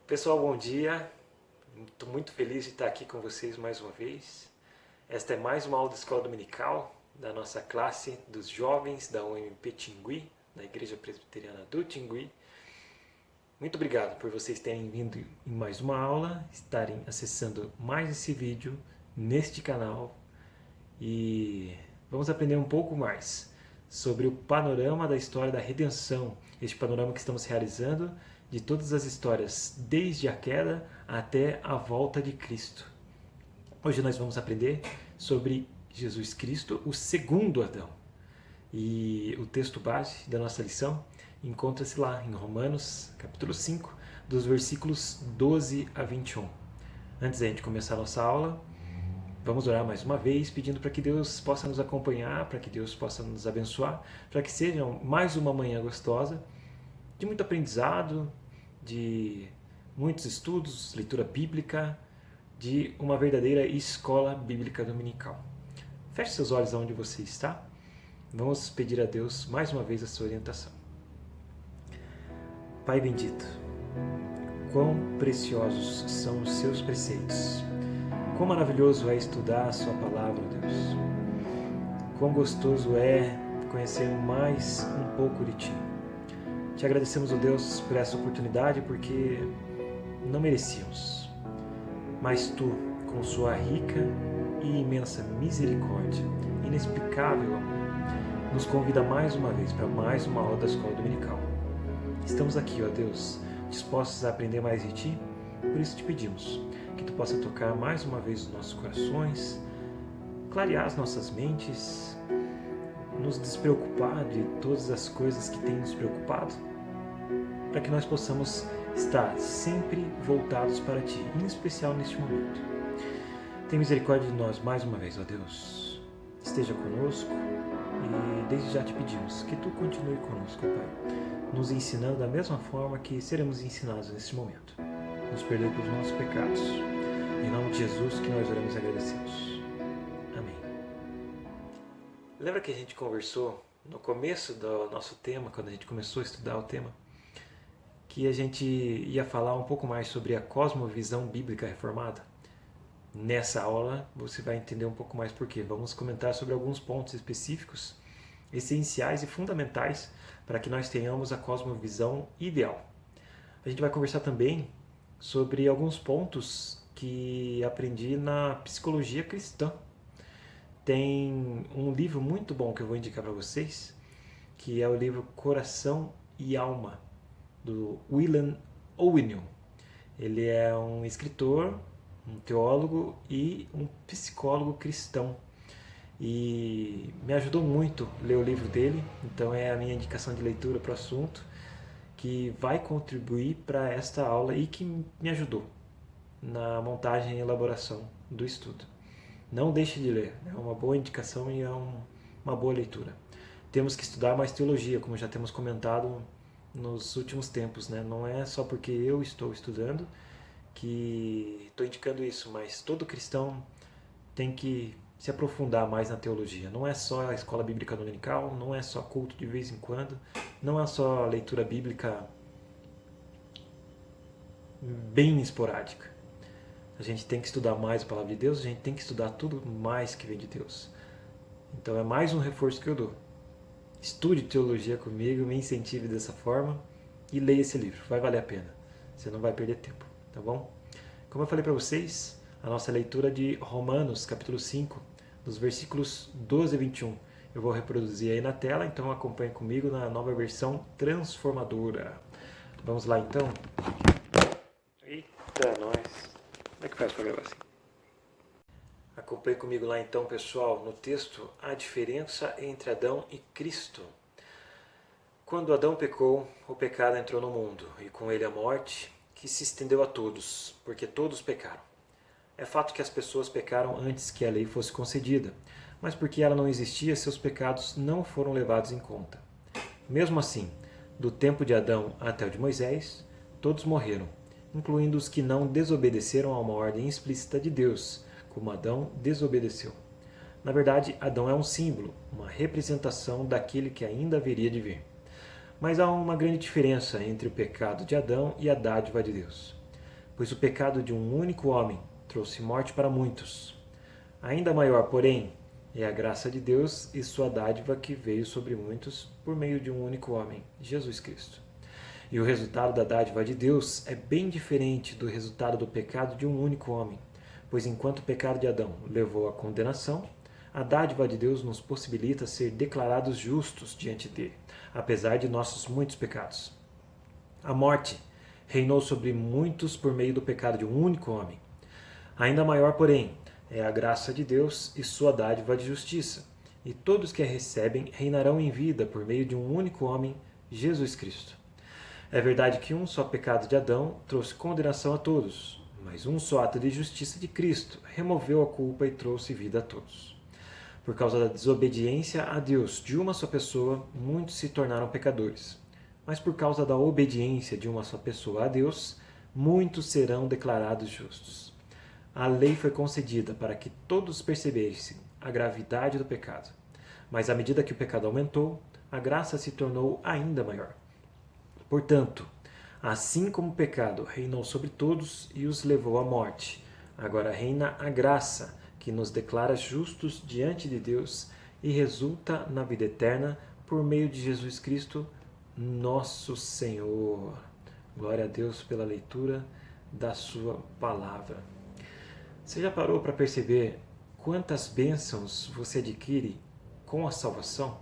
Pessoal, bom dia. Estou muito feliz de estar aqui com vocês mais uma vez. Esta é mais uma aula da Escola Dominical da nossa classe dos jovens da UMP Tingui, da Igreja Presbiteriana do Tingui. Muito obrigado por vocês terem vindo em mais uma aula, estarem acessando mais esse vídeo neste canal e vamos aprender um pouco mais sobre o panorama da história da redenção, este panorama que estamos realizando de todas as histórias, desde a queda até a volta de Cristo. Hoje nós vamos aprender sobre Jesus Cristo, o segundo Adão. E o texto base da nossa lição encontra-se lá em Romanos, capítulo 5, dos versículos 12 a 21. Antes da gente começar a nossa aula, vamos orar mais uma vez, pedindo para que Deus possa nos acompanhar, para que Deus possa nos abençoar, para que seja mais uma manhã gostosa, de muito aprendizado, de muitos estudos, leitura bíblica, de uma verdadeira escola bíblica dominical. Feche seus olhos aonde você está. Vamos pedir a Deus mais uma vez a sua orientação. Pai bendito, quão preciosos são os seus preceitos. Quão maravilhoso é estudar a sua palavra, Deus. Quão gostoso é conhecer mais um pouco de Ti. Te agradecemos, ó Deus, por essa oportunidade, porque não merecíamos. Mas Tu, com sua rica e imensa misericórdia, inexplicável amor, nos convida mais uma vez para mais uma aula da Escola Dominical. Estamos aqui, ó Deus, dispostos a aprender mais de Ti, por isso te pedimos que Tu possa tocar mais uma vez os nossos corações, clarear as nossas mentes, nos despreocupar de todas as coisas que têm nos preocupado, para que nós possamos estar sempre voltados para Ti, em especial neste momento. Tem misericórdia de nós mais uma vez, ó Deus. Esteja conosco e desde já te pedimos que Tu continue conosco, Pai, nos ensinando da mesma forma que seremos ensinados neste momento. Nos perdoe pelos nossos pecados. Em nome de Jesus que nós oramos e agradecemos. Amém. Lembra que a gente conversou no começo do nosso tema, quando a gente começou a estudar o tema, que a gente ia falar um pouco mais sobre a cosmovisão bíblica reformada? Nessa aula você vai entender um pouco mais por quê. Vamos comentar sobre alguns pontos específicos, essenciais e fundamentais para que nós tenhamos a cosmovisão ideal. A gente vai conversar também sobre alguns pontos que aprendi na psicologia cristã. Tem um livro muito bom que eu vou indicar para vocês, que é o livro Coração e Alma, do William Owen. Ele é um escritor, um teólogo e um psicólogo cristão. E me ajudou muito ler o livro dele, então é a minha indicação de leitura para o assunto, que vai contribuir para esta aula e que me ajudou na montagem e elaboração do estudo. Não deixe de ler, é uma boa indicação e é uma boa leitura. Temos que estudar mais teologia, como já temos comentado nos últimos tempos, né? Não é só porque eu estou estudando que estou indicando isso, mas todo cristão tem que se aprofundar mais na teologia. Não é só a escola bíblica dominical, não é só culto de vez em quando, não é só a leitura bíblica bem esporádica. A gente tem que estudar mais a palavra de Deus, a gente tem que estudar tudo mais que vem de Deus. Então é mais um reforço que eu dou. Estude teologia comigo, me incentive dessa forma e leia esse livro, vai valer a pena. Você não vai perder tempo, tá bom? Como eu falei para vocês, a nossa leitura de Romanos, capítulo 5, dos versículos 12 a 21. Eu vou reproduzir aí na tela, então acompanhe comigo na nova versão transformadora. Vamos lá então? Eita, nós! Como é que faz para gravar assim? Acompanhe comigo lá então, pessoal, no texto, a diferença entre Adão e Cristo. Quando Adão pecou, o pecado entrou no mundo, e com ele a morte, que se estendeu a todos, porque todos pecaram. É fato que as pessoas pecaram antes que a lei fosse concedida, mas porque ela não existia, seus pecados não foram levados em conta. Mesmo assim, do tempo de Adão até o de Moisés, todos morreram, incluindo os que não desobedeceram a uma ordem explícita de Deus, como Adão desobedeceu. Na verdade, Adão é um símbolo, uma representação daquele que ainda haveria de vir. Mas há uma grande diferença entre o pecado de Adão e a dádiva de Deus. pois o pecado de um único homem trouxe morte para muitos. Ainda maior, porém, é a graça de Deus e sua dádiva que veio sobre muitos por meio de um único homem, Jesus Cristo. E o resultado da dádiva de Deus é bem diferente do resultado do pecado de um único homem, pois enquanto o pecado de Adão levou à condenação, a dádiva de Deus nos possibilita ser declarados justos diante dele, apesar de nossos muitos pecados. A morte reinou sobre muitos por meio do pecado de um único homem. Ainda maior, porém, é a graça de Deus e sua dádiva de justiça, e todos que a recebem reinarão em vida por meio de um único homem, Jesus Cristo. É verdade que um só pecado de Adão trouxe condenação a todos, mas um só ato de justiça de Cristo removeu a culpa e trouxe vida a todos. Por causa da desobediência a Deus de uma só pessoa, muitos se tornaram pecadores. Mas por causa da obediência de uma só pessoa a Deus, muitos serão declarados justos. A lei foi concedida para que todos percebessem a gravidade do pecado. Mas à medida que o pecado aumentou, a graça se tornou ainda maior. Portanto, assim como o pecado reinou sobre todos e os levou à morte, agora reina a graça, que nos declara justos diante de Deus e resulta na vida eterna por meio de Jesus Cristo, nosso Senhor. Glória a Deus pela leitura da sua palavra. Você já parou para perceber quantas bênçãos você adquire com a salvação?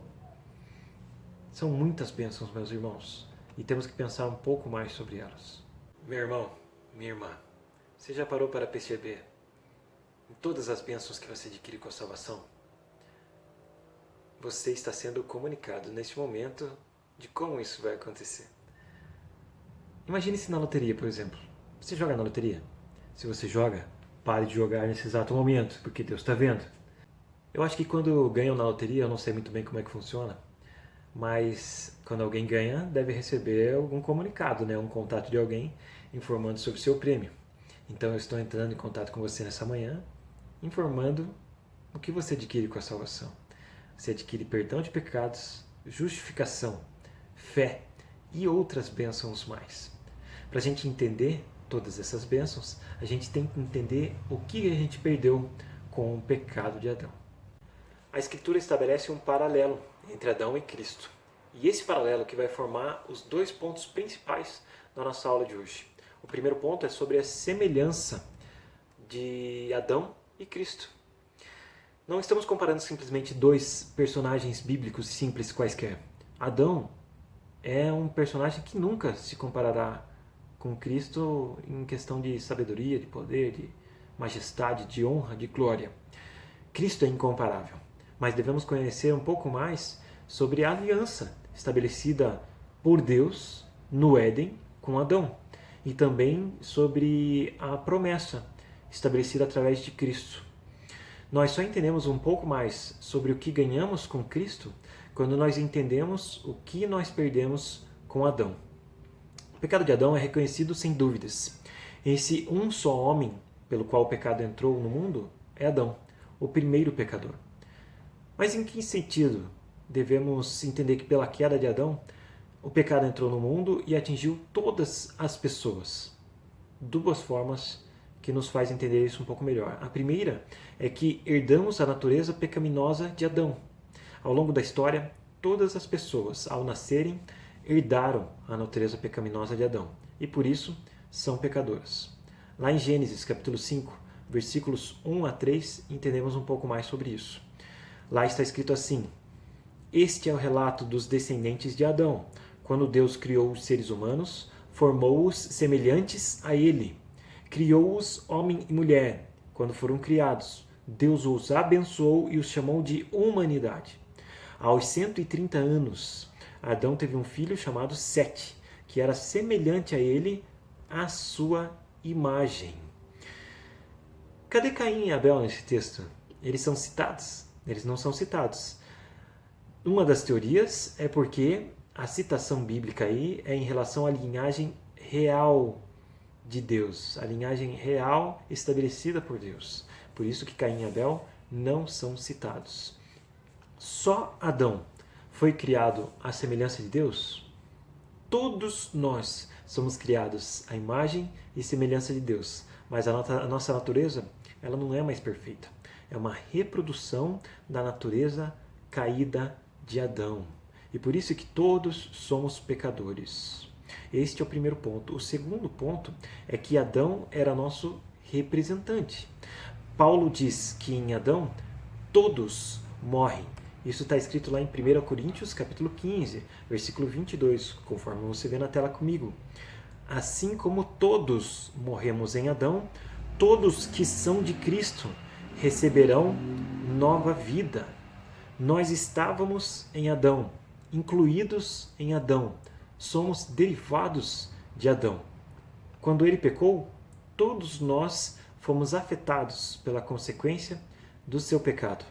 São muitas bênçãos, meus irmãos, e temos que pensar um pouco mais sobre elas. Meu irmão, minha irmã, você já parou para perceber em todas as bênçãos que você adquire com a salvação? Você está sendo comunicado neste momento de como isso vai acontecer. Imagine-se na loteria, por exemplo. Você joga na loteria? Se você joga, pare de jogar nesse exato momento, porque Deus está vendo. Eu acho que quando ganham na loteria, eu não sei muito bem como é que funciona, mas quando alguém ganha, deve receber algum comunicado, né? Um contato de alguém informando sobre o seu prêmio. Então eu estou entrando em contato com você nessa manhã, informando o que você adquire com a salvação. Você adquire perdão de pecados, justificação, fé e outras bênçãos mais. Para a gente entender todas essas bênçãos, a gente tem que entender o que a gente perdeu com o pecado de Adão. A Escritura estabelece um paralelo entre Adão e Cristo. E esse paralelo que vai formar os dois pontos principais da nossa aula de hoje. O primeiro ponto é sobre a semelhança de Adão e Cristo. Não estamos comparando simplesmente dois personagens bíblicos simples quaisquer. Adão é um personagem que nunca se comparará com Cristo em questão de sabedoria, de poder, de majestade, de honra, de glória. Cristo é incomparável, mas devemos conhecer um pouco mais sobre a aliança estabelecida por Deus no Éden com Adão e também sobre a promessa estabelecida através de Cristo. Nós só entendemos um pouco mais sobre o que ganhamos com Cristo quando nós entendemos o que nós perdemos com Adão. O pecado de Adão é reconhecido sem dúvidas. Esse um só homem pelo qual o pecado entrou no mundo é Adão, o primeiro pecador. Mas em que sentido devemos entender que pela queda de Adão, o pecado entrou no mundo e atingiu todas as pessoas? Duas formas que nos faz entender isso um pouco melhor. A primeira é que herdamos a natureza pecaminosa de Adão. Ao longo da história, todas as pessoas, ao nascerem, herdaram a natureza pecaminosa de Adão e, por isso, são pecadoras. Lá em Gênesis, capítulo 5, versículos 1 a 3, entendemos um pouco mais sobre isso. Lá está escrito assim: Este é o relato dos descendentes de Adão. Quando Deus criou os seres humanos, formou-os semelhantes a ele. Criou-os homem e mulher. Quando foram criados, Deus os abençoou e os chamou de humanidade. Aos 130 anos, Adão teve um filho chamado Sete, que era semelhante a ele, à sua imagem. Cadê Caim e Abel nesse texto? Eles são citados? Eles não são citados. Uma das teorias é porque a citação bíblica aí é em relação à linhagem real de Deus, a linhagem real estabelecida por Deus. Por isso que Caim e Abel não são citados. Só Adão foi criado à semelhança de Deus? Todos nós Somos criados à imagem e semelhança de Deus, mas a nossa natureza, ela não é mais perfeita. É uma reprodução da natureza caída de Adão. E por isso que todos somos pecadores. Este é o primeiro ponto. O segundo ponto é que Adão era nosso representante. Paulo diz que em Adão todos morrem. Isso está escrito lá em 1 Coríntios, capítulo 15, versículo 22, conforme você vê na tela comigo. Assim como todos morremos em Adão, todos que são de Cristo receberão nova vida. Nós estávamos em Adão, incluídos em Adão, somos derivados de Adão. Quando ele pecou, todos nós fomos afetados pela consequência do seu pecado.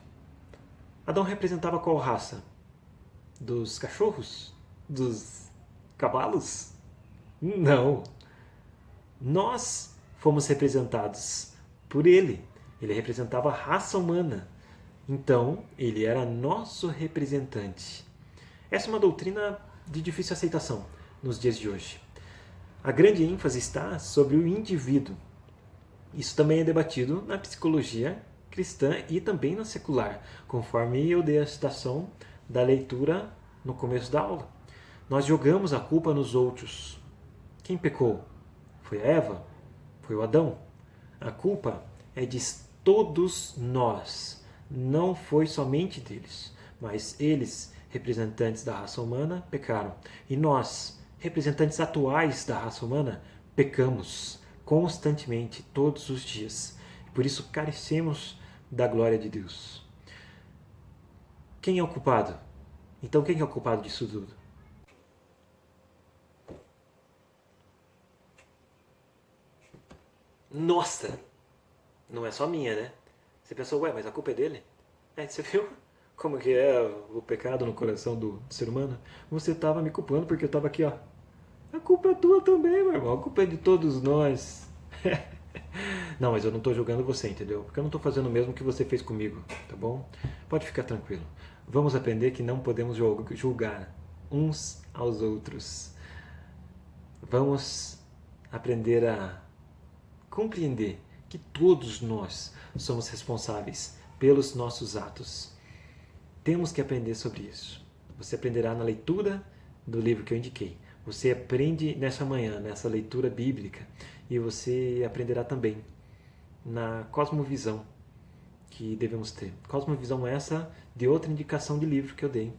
Adão representava qual raça? Dos cachorros? Dos cavalos? Não. Nós fomos representados por ele. Ele representava a raça humana. Então, ele era nosso representante. Essa é uma doutrina de difícil aceitação nos dias de hoje. A grande ênfase está sobre o indivíduo. Isso também é debatido na psicologia cristã e também na secular, conforme eu dei a citação da leitura no começo da aula. Nós jogamos a culpa nos outros. Quem pecou? Foi a Eva? Foi o Adão? A culpa é de todos nós. Não foi somente deles, mas eles, representantes da raça humana, pecaram. E nós, representantes atuais da raça humana, pecamos constantemente, todos os dias. Por isso carecemos da glória de Deus. Quem é o culpado? Então quem é o culpado disso tudo? Nossa! Não é só minha, né? Você pensou, ué, mas a culpa é dele? Você viu como que é o pecado no coração do ser humano? Você estava me culpando porque eu estava aqui, ó. A culpa é tua também, meu irmão. A culpa é de todos nós. Não, mas eu não estou julgando você, entendeu? Porque eu não estou fazendo o mesmo que você fez comigo, tá bom? Pode ficar tranquilo. Vamos aprender que não podemos julgar uns aos outros. Vamos aprender a compreender que todos nós somos responsáveis pelos nossos atos. Temos que aprender sobre isso. Você aprenderá na leitura do livro que eu indiquei. Você aprende nessa manhã, nessa leitura bíblica, e você aprenderá também na cosmovisão que devemos ter. Cosmovisão essa de outra indicação de livro que eu dei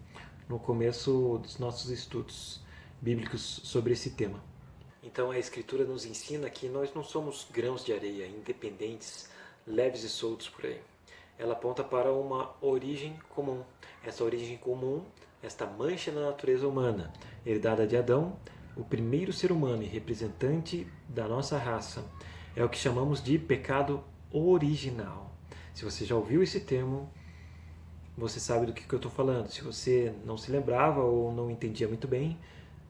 no começo dos nossos estudos bíblicos sobre esse tema. Então a Escritura nos ensina que nós não somos grãos de areia, independentes, leves e soltos por aí. Ela aponta para uma origem comum. Essa origem comum, esta mancha na natureza humana, herdada de Adão, o primeiro ser humano e representante da nossa raça, é o que chamamos de pecado original. Se você já ouviu esse termo, você sabe do que eu estou falando. Se você não se lembrava ou não entendia muito bem,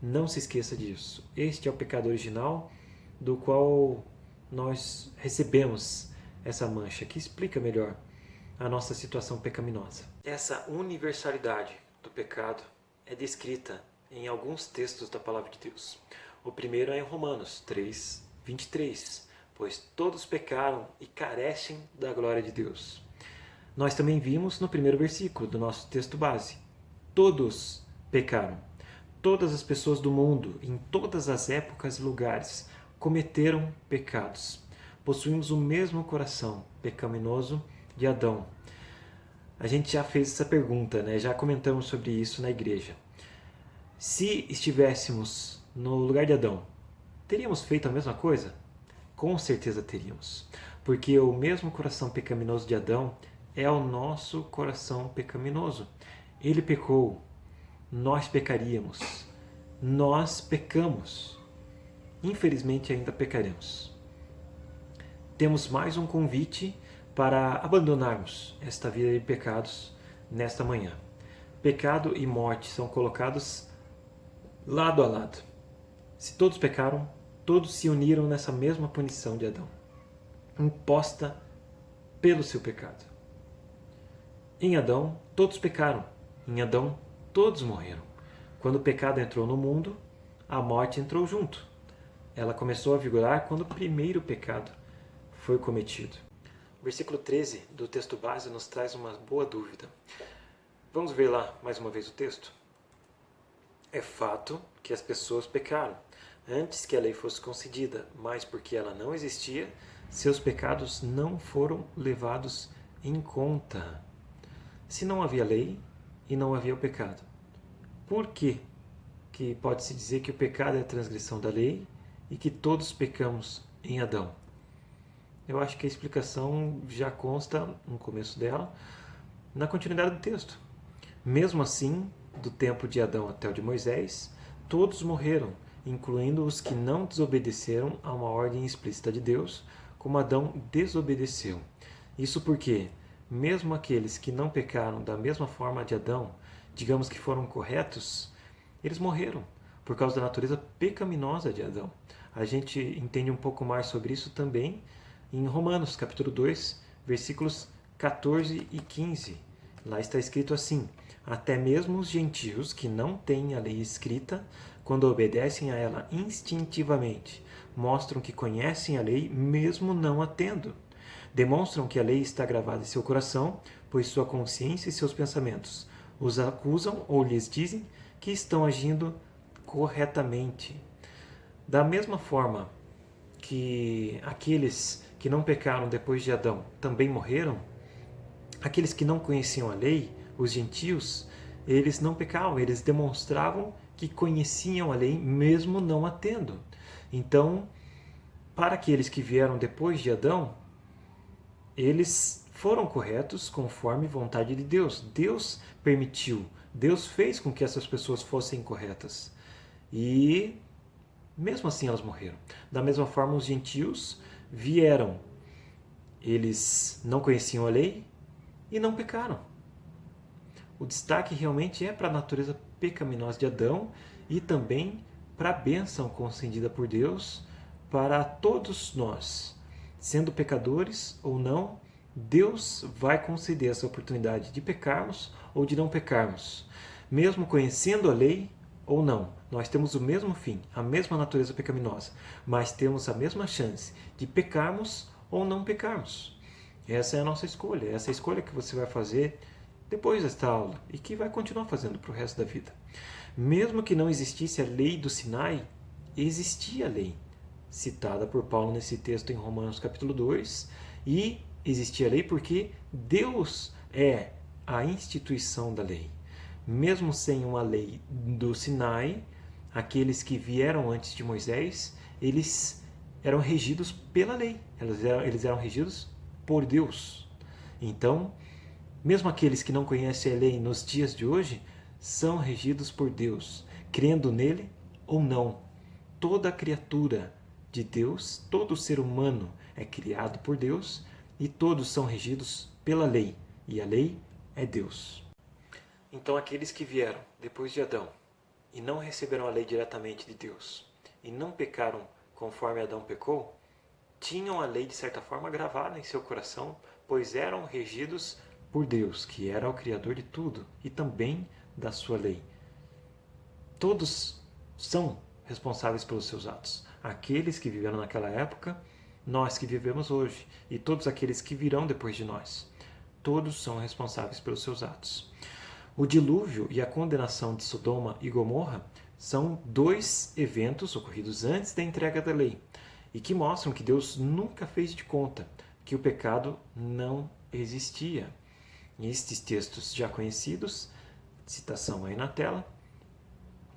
não se esqueça disso. Este é o pecado original do qual nós recebemos essa mancha, que explica melhor a nossa situação pecaminosa. Essa universalidade do pecado é descrita em alguns textos da Palavra de Deus. O primeiro é em Romanos 3, 23, pois todos pecaram e carecem da glória de Deus. Nós também vimos no primeiro versículo do nosso texto base. Todos pecaram. Todas as pessoas do mundo, em todas as épocas e lugares, cometeram pecados. Possuímos o mesmo coração pecaminoso de Adão. A gente já fez essa pergunta, né? Já comentamos sobre isso na igreja. Se estivéssemos no lugar de Adão, teríamos feito a mesma coisa? Com certeza teríamos. Porque o mesmo coração pecaminoso de Adão é o nosso coração pecaminoso. Ele pecou, nós pecaríamos, nós pecamos. Infelizmente ainda pecaremos. Temos mais um convite para abandonarmos esta vida de pecados nesta manhã. Pecado e morte são colocados lado a lado. Se todos pecaram, todos se uniram nessa mesma punição de Adão, imposta pelo seu pecado. Em Adão, todos pecaram. Em Adão, todos morreram. Quando o pecado entrou no mundo, a morte entrou junto. ela começou a vigorar quando o primeiro pecado foi cometido. O versículo 13 do texto base nos traz uma boa dúvida. Vamos ver lá mais uma vez o texto? É fato que as pessoas pecaram antes que a lei fosse concedida, mas porque ela não existia, seus pecados não foram levados em conta. Se não havia lei e não havia o pecado, por que pode-se dizer que o pecado é a transgressão da lei e que todos pecamos em Adão? Eu acho que a explicação já consta no começo dela, na continuidade do texto. Mesmo assim, do tempo de Adão até o de Moisés, todos morreram, incluindo os que não desobedeceram a uma ordem explícita de Deus, como Adão desobedeceu. Isso porque, mesmo aqueles que não pecaram da mesma forma de Adão, digamos que foram corretos, eles morreram por causa da natureza pecaminosa de Adão. A gente entende um pouco mais sobre isso também em Romanos, capítulo 2, versículos 14 e 15. Lá está escrito assim: até mesmo os gentios que não têm a lei escrita, quando obedecem a ela instintivamente, mostram que conhecem a lei mesmo não a tendo. Demonstram que a lei está gravada em seu coração, pois sua consciência e seus pensamentos os acusam ou lhes dizem que estão agindo corretamente. Da mesma forma que aqueles que não pecaram depois de Adão também morreram, aqueles que não conheciam a lei, os gentios, eles não pecavam, eles demonstravam que conheciam a lei mesmo não a tendo. Então, para aqueles que vieram depois de Adão, eles foram corretos conforme vontade de Deus. Deus permitiu, Deus fez com que essas pessoas fossem corretas. E mesmo assim elas morreram. Da mesma forma, os gentios vieram. Eles não conheciam a lei e não pecaram. O destaque realmente é para a natureza pecaminosa de Adão e também para a bênção concedida por Deus para todos nós. Sendo pecadores ou não, Deus vai conceder essa oportunidade de pecarmos ou de não pecarmos. Mesmo conhecendo a lei ou não, nós temos o mesmo fim, a mesma natureza pecaminosa, mas temos a mesma chance de pecarmos ou não pecarmos. Essa é a nossa escolha, essa é a escolha que você vai fazer depois desta aula e que vai continuar fazendo para o resto da vida. Mesmo que não existisse a lei do Sinai, existia a lei, citada por Paulo nesse texto em Romanos capítulo 2, e existia a lei porque Deus é a instituição da lei. Mesmo sem uma lei do Sinai, aqueles que vieram antes de Moisés, eles eram regidos pela lei, eles eram regidos por Deus. Então, mesmo aqueles que não conhecem a lei nos dias de hoje, são regidos por Deus, crendo nele ou não. Toda criatura de Deus, todo ser humano é criado por Deus e todos são regidos pela lei, e a lei é Deus. Então aqueles que vieram depois de Adão e não receberam a lei diretamente de Deus e não pecaram conforme Adão pecou, tinham a lei de certa forma gravada em seu coração, pois eram regidos por Deus, que era o Criador de tudo e também da sua lei. Todos são responsáveis pelos seus atos. Aqueles que viveram naquela época, nós que vivemos hoje e todos aqueles que virão depois de nós. Todos são responsáveis pelos seus atos. O dilúvio e a condenação de Sodoma e Gomorra são dois eventos ocorridos antes da entrega da lei e que mostram que Deus nunca fez de conta que o pecado não existia. E estes textos já conhecidos, citação aí na tela,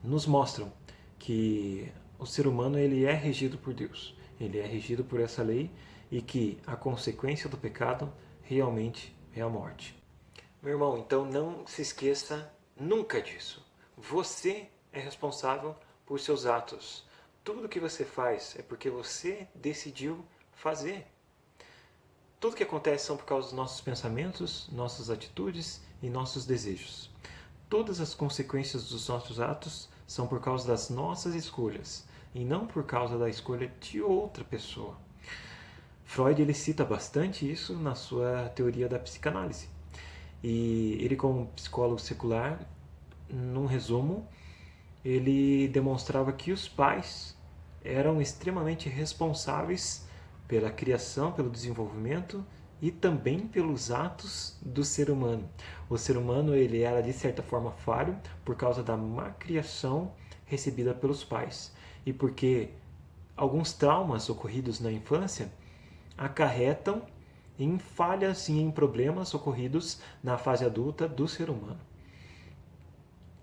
nos mostram que o ser humano ele é regido por Deus, ele é regido por essa lei e que a consequência do pecado realmente é a morte. Meu irmão, então não se esqueça nunca disso. Você é responsável por seus atos. Tudo que você faz é porque você decidiu fazer. Tudo que acontece são por causa dos nossos pensamentos, nossas atitudes e nossos desejos. Todas as consequências dos nossos atos são por causa das nossas escolhas e não por causa da escolha de outra pessoa. Freud ele cita bastante isso na sua teoria da psicanálise. E ele, como psicólogo secular, num resumo, ele demonstrava que os pais eram extremamente responsáveis pela criação, pelo desenvolvimento e também pelos atos do ser humano. O ser humano ele era de certa forma falho por causa da má criação recebida pelos pais e porque alguns traumas ocorridos na infância acarretam em falhas e em problemas ocorridos na fase adulta do ser humano.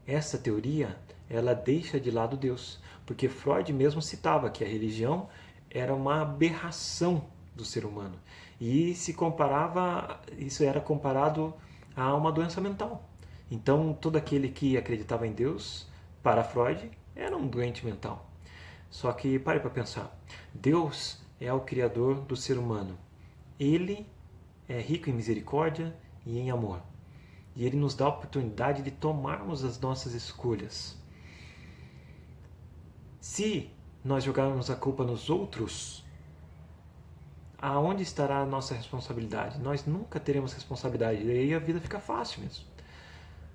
Essa teoria, ela deixa de lado Deus, porque Freud mesmo citava que a religião era uma aberração do ser humano. E isso era comparado a uma doença mental. Então, todo aquele que acreditava em Deus, para Freud, era um doente mental. Só que pare para pensar. Deus é o criador do ser humano. Ele é rico em misericórdia e em amor. E ele nos dá a oportunidade de tomarmos as nossas escolhas. Se nós jogarmos a culpa nos outros, aonde estará a nossa responsabilidade? Nós nunca teremos responsabilidade, e aí a vida fica fácil mesmo.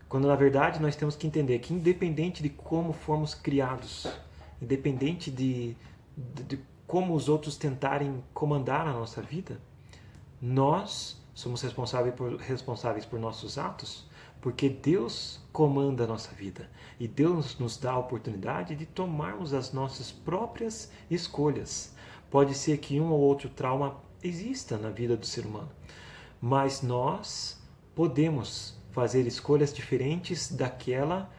Quando na verdade nós temos que entender que independente de como fomos criados, independente de como os outros tentarem comandar a nossa vida, nós somos responsáveis por nossos atos, porque Deus comanda a nossa vida e Deus nos dá a oportunidade de tomarmos as nossas próprias escolhas. Pode ser que um ou outro trauma exista na vida do ser humano, mas nós podemos fazer escolhas diferentes daquela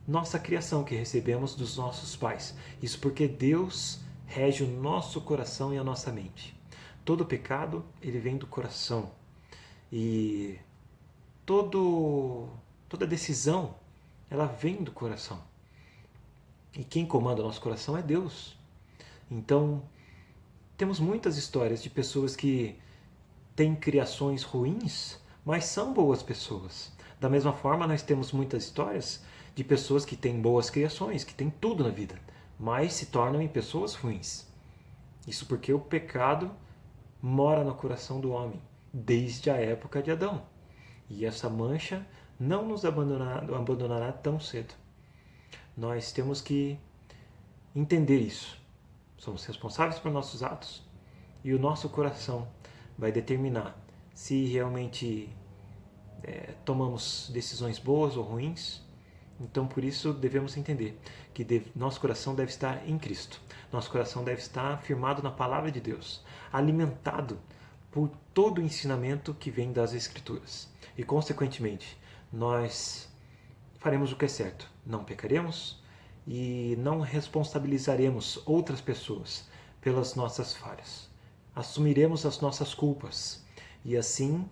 nossa criação que recebemos dos nossos pais. Isso porque Deus rege o nosso coração e a nossa mente. Todo pecado, ele vem do coração. E toda decisão, ela vem do coração. E quem comanda o nosso coração é Deus. Então, temos muitas histórias de pessoas que têm criações ruins, mas são boas pessoas. Da mesma forma, nós temos muitas histórias de pessoas que têm boas criações, que têm tudo na vida, mas se tornam em pessoas ruins. Isso porque o pecado mora no coração do homem, desde a época de Adão. E essa mancha não nos abandonará tão cedo. Nós temos que entender isso. Somos responsáveis por nossos atos e o nosso coração vai determinar se realmente tomamos decisões boas ou ruins. Então, por isso, devemos entender que nosso coração deve estar em Cristo. Nosso coração deve estar firmado na palavra de Deus, alimentado por todo o ensinamento que vem das Escrituras. E, consequentemente, nós faremos o que é certo. Não pecaremos e não responsabilizaremos outras pessoas pelas nossas falhas. Assumiremos as nossas culpas e, assim,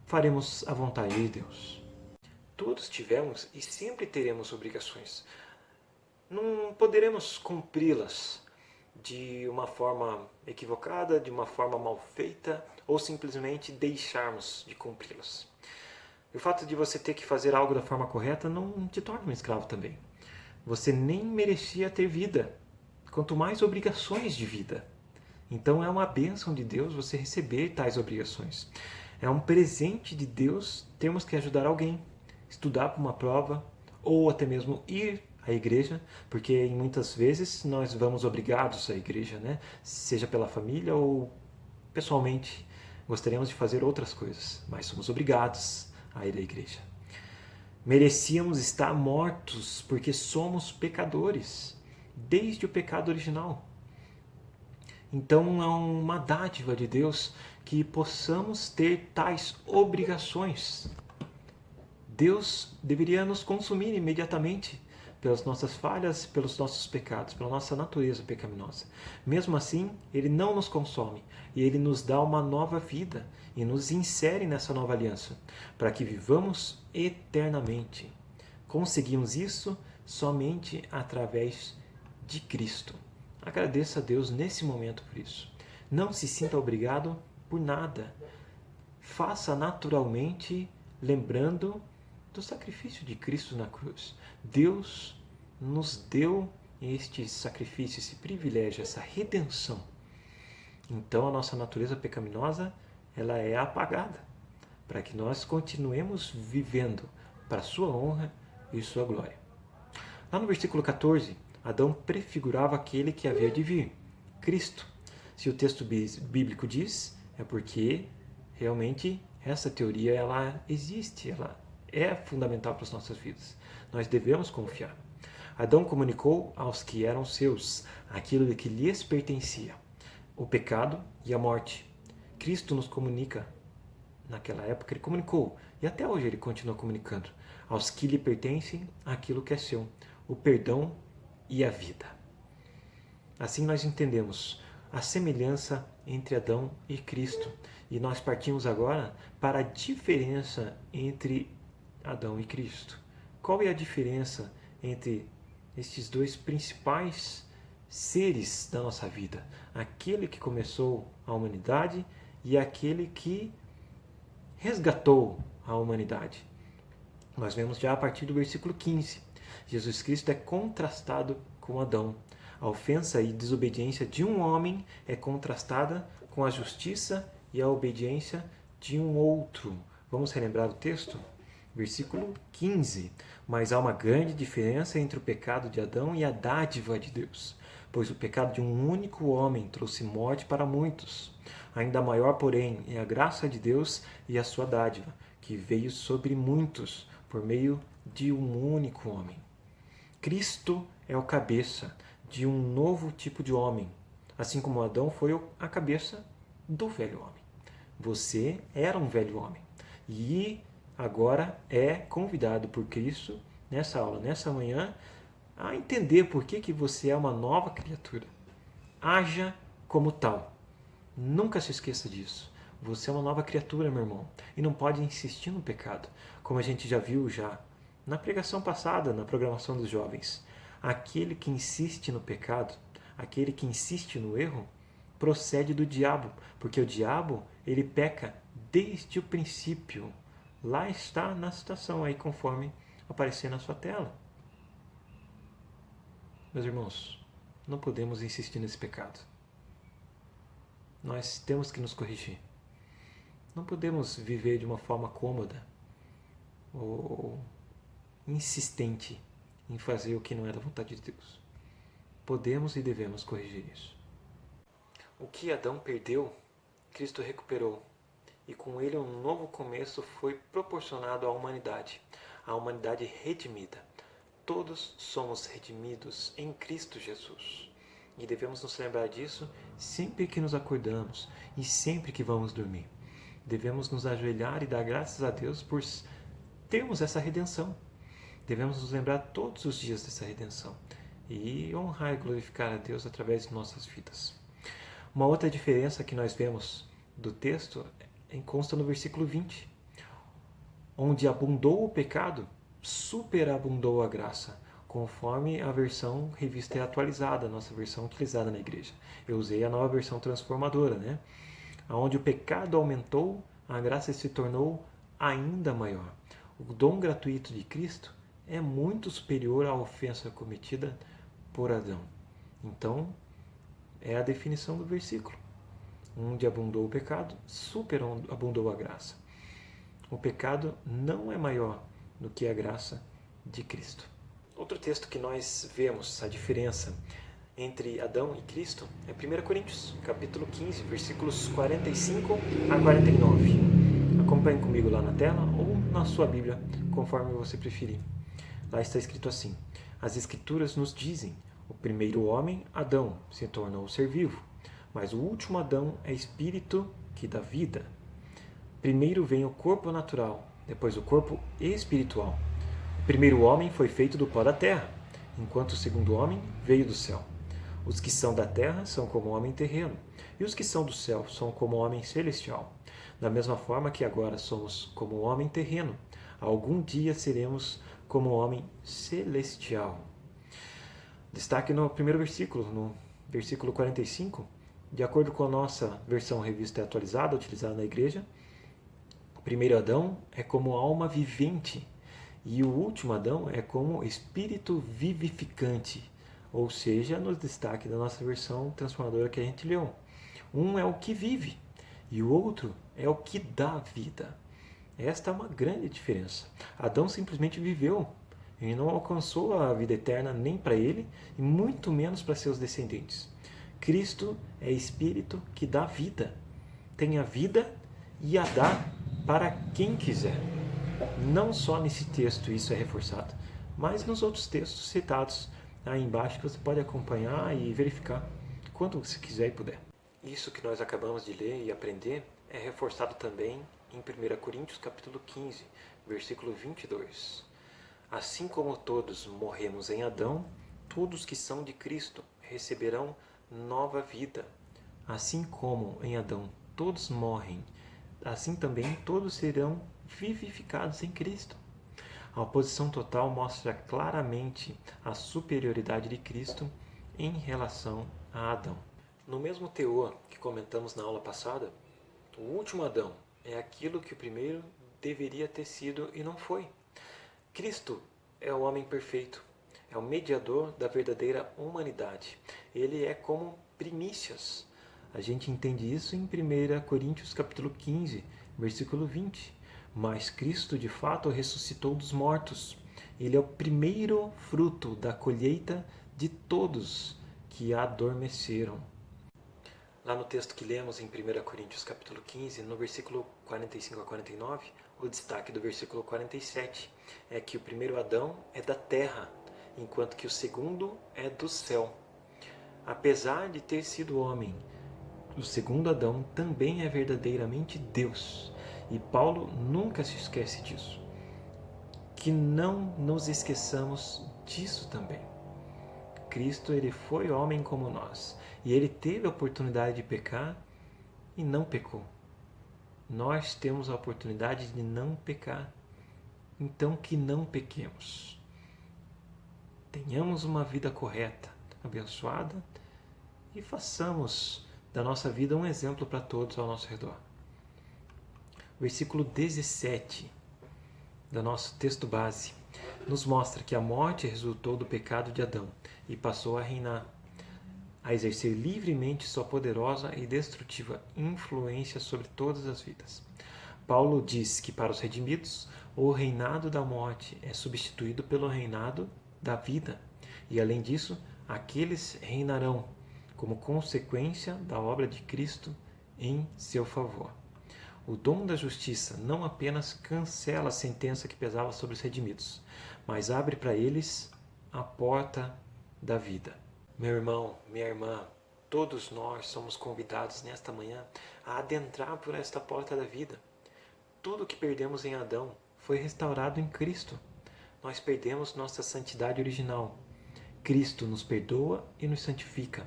faremos a vontade de Deus. Todos tivemos e sempre teremos obrigações. Não poderemos cumpri-las de uma forma equivocada, de uma forma mal feita ou simplesmente deixarmos de cumpri-las. O fato de você ter que fazer algo da forma correta não te torna um escravo também. Você nem merecia ter vida, quanto mais obrigações de vida. Então é uma bênção de Deus você receber tais obrigações. É um presente de Deus termos que ajudar alguém, estudar para uma prova ou até mesmo ir à igreja, porque muitas vezes nós vamos obrigados à igreja, né? Seja pela família ou pessoalmente. Gostaríamos de fazer outras coisas, mas somos obrigados a ir à igreja. Merecíamos estar mortos porque somos pecadores, desde o pecado original. Então é uma dádiva de Deus que possamos ter tais obrigações. Deus deveria nos consumir imediatamente pelas nossas falhas, pelos nossos pecados, pela nossa natureza pecaminosa. Mesmo assim, Ele não nos consome e Ele nos dá uma nova vida e nos insere nessa nova aliança, para que vivamos eternamente. Conseguimos isso somente através de Cristo. Agradeça a Deus nesse momento por isso. Não se sinta obrigado por nada. Faça naturalmente, lembrando do sacrifício de Cristo na cruz. Deus nos deu este sacrifício, esse privilégio, essa redenção. Então a nossa natureza pecaminosa, ela é apagada, para que nós continuemos vivendo para a sua honra e sua glória. Lá no versículo 14, Adão prefigurava aquele que havia de vir, Cristo. Se o texto bíblico diz, é porque realmente essa teoria ela existe, ela é fundamental para as nossas vidas. Nós devemos confiar. Adão comunicou aos que eram seus aquilo que lhes pertencia, o pecado e a morte. Cristo nos comunica. Naquela época ele comunicou, e até hoje ele continua comunicando, aos que lhe pertencem aquilo que é seu, o perdão e a vida. Assim nós entendemos a semelhança entre Adão e Cristo. E nós partimos agora para a diferença entre Adão e Cristo. Qual é a diferença entre estes dois principais seres da nossa vida? Aquele que começou a humanidade e aquele que resgatou a humanidade. Nós vemos já a partir do versículo 15. Jesus Cristo é contrastado com Adão. A ofensa e desobediência de um homem é contrastada com a justiça e a obediência de um outro. Vamos relembrar o texto? Versículo 15. Mas há uma grande diferença entre o pecado de Adão e a dádiva de Deus, pois o pecado de um único homem trouxe morte para muitos. Ainda maior, porém, é a graça de Deus e a sua dádiva, que veio sobre muitos por meio de um único homem. Cristo é o cabeça de um novo tipo de homem, assim como Adão foi a cabeça do velho homem. Você era um velho homem e agora é convidado por Cristo, nessa aula, nessa manhã, a entender por que você é uma nova criatura. Haja como tal. Nunca se esqueça disso. Você é uma nova criatura, meu irmão, e não pode insistir no pecado, como a gente já viu na pregação passada, na programação dos jovens. Aquele que insiste no pecado, aquele que insiste no erro, procede do diabo, porque o diabo, ele peca desde o princípio. Lá está na citação aí, conforme aparecer na sua tela. Meus irmãos, não podemos insistir nesse pecado. Nós temos que nos corrigir. Não podemos viver de uma forma cômoda ou insistente em fazer o que não é da vontade de Deus. Podemos e devemos corrigir isso. O que Adão perdeu, Cristo recuperou. E com ele um novo começo foi proporcionado à humanidade, a humanidade redimida. Todos somos redimidos em Cristo Jesus. E devemos nos lembrar disso sempre que nos acordamos e sempre que vamos dormir. Devemos nos ajoelhar e dar graças a Deus por termos essa redenção. Devemos nos lembrar todos os dias dessa redenção e honrar e glorificar a Deus através de nossas vidas. Uma outra diferença que nós vemos do texto consta no versículo 20. Onde abundou o pecado, superabundou a graça, conforme a versão revista e atualizada, a nossa versão utilizada na igreja. Eu usei a nova versão transformadora, né? Onde o pecado aumentou, a graça se tornou ainda maior. O dom gratuito de Cristo é muito superior à ofensa cometida por Adão. Então, é a definição do versículo. Onde abundou o pecado, superabundou a graça. O pecado não é maior do que a graça de Cristo. Outro texto que nós vemos a diferença entre Adão e Cristo é 1 Coríntios, capítulo 15, versículos 45 a 49. Acompanhe comigo lá na tela ou na sua Bíblia, conforme você preferir. Lá está escrito assim: as Escrituras nos dizem, o primeiro homem, Adão, se tornou ser vivo, mas o último Adão é espírito que dá vida. Primeiro vem o corpo natural, depois o corpo espiritual. O primeiro homem foi feito do pó da terra, enquanto o segundo homem veio do céu. Os que são da terra são como homem terreno, e os que são do céu são como homem celestial. Da mesma forma que agora somos como homem terreno, algum dia seremos como homem celestial. Destaque no primeiro versículo, no versículo 45, de acordo com a nossa versão revista e atualizada, utilizada na igreja, o primeiro Adão é como alma vivente e o último Adão é como espírito vivificante, ou seja, no destaque da nossa versão transformadora que a gente leu. Um é o que vive e o outro é o que dá vida. Esta é uma grande diferença. Adão simplesmente viveu Ele não alcançou a vida eterna nem para ele e muito menos para seus descendentes. Cristo é Espírito que dá vida. Tem a vida e a dá para quem quiser. Não só nesse texto isso é reforçado, mas nos outros textos citados aí embaixo que você pode acompanhar e verificar quando você quiser e puder. Isso que nós acabamos de ler e aprender é reforçado também em 1 Coríntios capítulo 15, versículo 22. Assim como todos morremos em Adão, todos que são de Cristo receberão nova vida. Assim como em Adão todos morrem, assim também todos serão vivificados em Cristo. A oposição total mostra claramente a superioridade de Cristo em relação a Adão. No mesmo teor que comentamos na aula passada, o último Adão é aquilo que o primeiro deveria ter sido e não foi. Cristo é o homem perfeito, é o mediador da verdadeira humanidade. Ele é como primícias. A gente entende isso em 1 Coríntios capítulo 15, versículo 20. Mas Cristo de fato ressuscitou dos mortos. Ele é o primeiro fruto da colheita de todos que adormeceram. Lá no texto que lemos em 1 Coríntios capítulo 15, no versículo 45 a 49, o destaque do versículo 47 é que o primeiro Adão é da terra, enquanto que o segundo é do céu. Apesar de ter sido homem, o segundo Adão também é verdadeiramente Deus. E Paulo nunca se esquece disso. Que não nos esqueçamos disso também. Cristo, ele foi homem como nós. E ele teve a oportunidade de pecar e não pecou. Nós temos a oportunidade de não pecar. Então que não pequemos. Tenhamos uma vida correta, abençoada e façamos da nossa vida um exemplo para todos ao nosso redor. Versículo 17 do nosso texto base nos mostra que a morte resultou do pecado de Adão e passou a reinar, a exercer livremente sua poderosa e destrutiva influência sobre todas as vidas. Paulo diz que para os redimidos, o reinado da morte é substituído pelo reinado da vida. E além disso, aqueles reinarão como consequência da obra de Cristo em seu favor. O dom da justiça não apenas cancela a sentença que pesava sobre os redimidos, mas abre para eles a porta da vida. Meu irmão, minha irmã, todos nós somos convidados nesta manhã a adentrar por esta porta da vida. Tudo que perdemos em Adão foi restaurado em Cristo. Nós perdemos nossa santidade original. Cristo nos perdoa e nos santifica.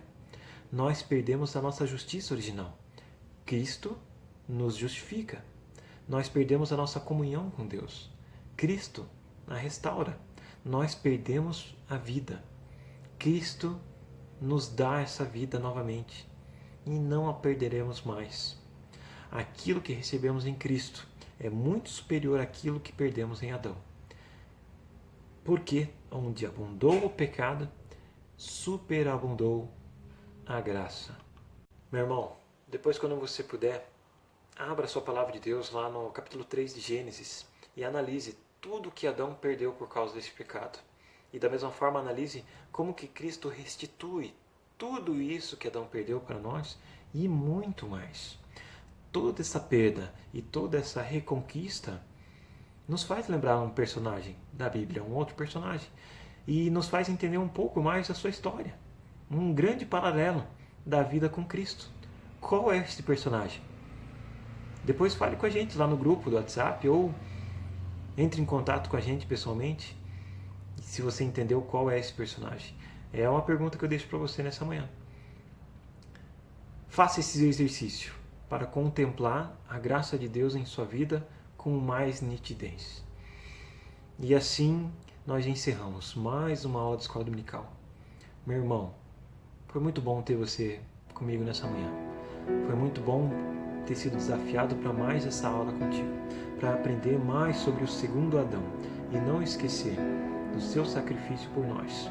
Nós perdemos a nossa justiça original. Cristo nos justifica. Nós perdemos a nossa comunhão com Deus. Cristo a restaura. Nós perdemos a vida. Cristo nos dá essa vida novamente e não a perderemos mais. Aquilo que recebemos em Cristo é muito superior àquilo que perdemos em Adão. Porque onde abundou o pecado, superabundou a graça. Meu irmão, depois quando você puder, abra sua palavra de Deus lá no capítulo 3 de Gênesis e analise tudo que Adão perdeu por causa desse pecado. E da mesma forma analise como que Cristo restitui tudo isso que Adão perdeu para nós e muito mais. Toda essa perda e toda essa reconquista nos faz lembrar um personagem da Bíblia, um outro personagem, e nos faz entender um pouco mais a sua história. Um grande paralelo da vida com Cristo. Qual é esse personagem? Depois fale com a gente lá no grupo do WhatsApp ou entre em contato com a gente pessoalmente se você entendeu qual é esse personagem. É uma pergunta que eu deixo para você nessa manhã. Faça esse exercício para contemplar a graça de Deus em sua vida com mais nitidez. E assim nós encerramos mais uma aula de escola dominical. Meu irmão, foi muito bom ter você comigo nessa manhã. Foi muito bom ter sido desafiado para mais essa aula contigo, para aprender mais sobre o segundo Adão e não esquecer do seu sacrifício por nós.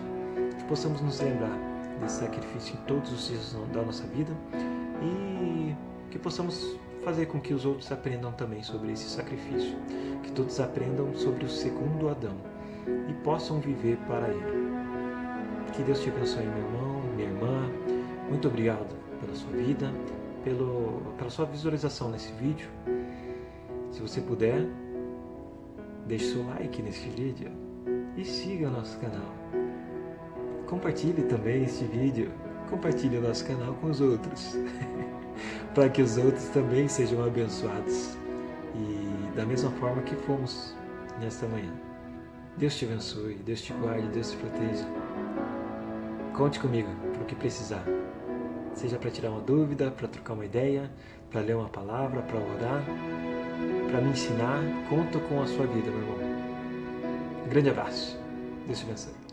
Que possamos nos lembrar desse sacrifício em todos os dias da nossa vida e que possamos fazer com que os outros aprendam também sobre esse sacrifício, que todos aprendam sobre o segundo Adão e possam viver para Ele. Que Deus te abençoe, meu irmão, minha irmã. Muito obrigado pela sua vida, pela sua visualização nesse vídeo. Se você puder, deixe seu like nesse vídeo e siga o nosso canal. Compartilhe também este vídeo, compartilhe o nosso canal com os outros, para que os outros também sejam abençoados e da mesma forma que fomos nesta manhã. Deus te abençoe, Deus te guarde, Deus te proteja. Conte comigo para o que precisar. Seja para tirar uma dúvida, para trocar uma ideia, para ler uma palavra, para orar, para me ensinar. Conto com a sua vida, meu irmão. Um grande abraço. Deus te abençoe.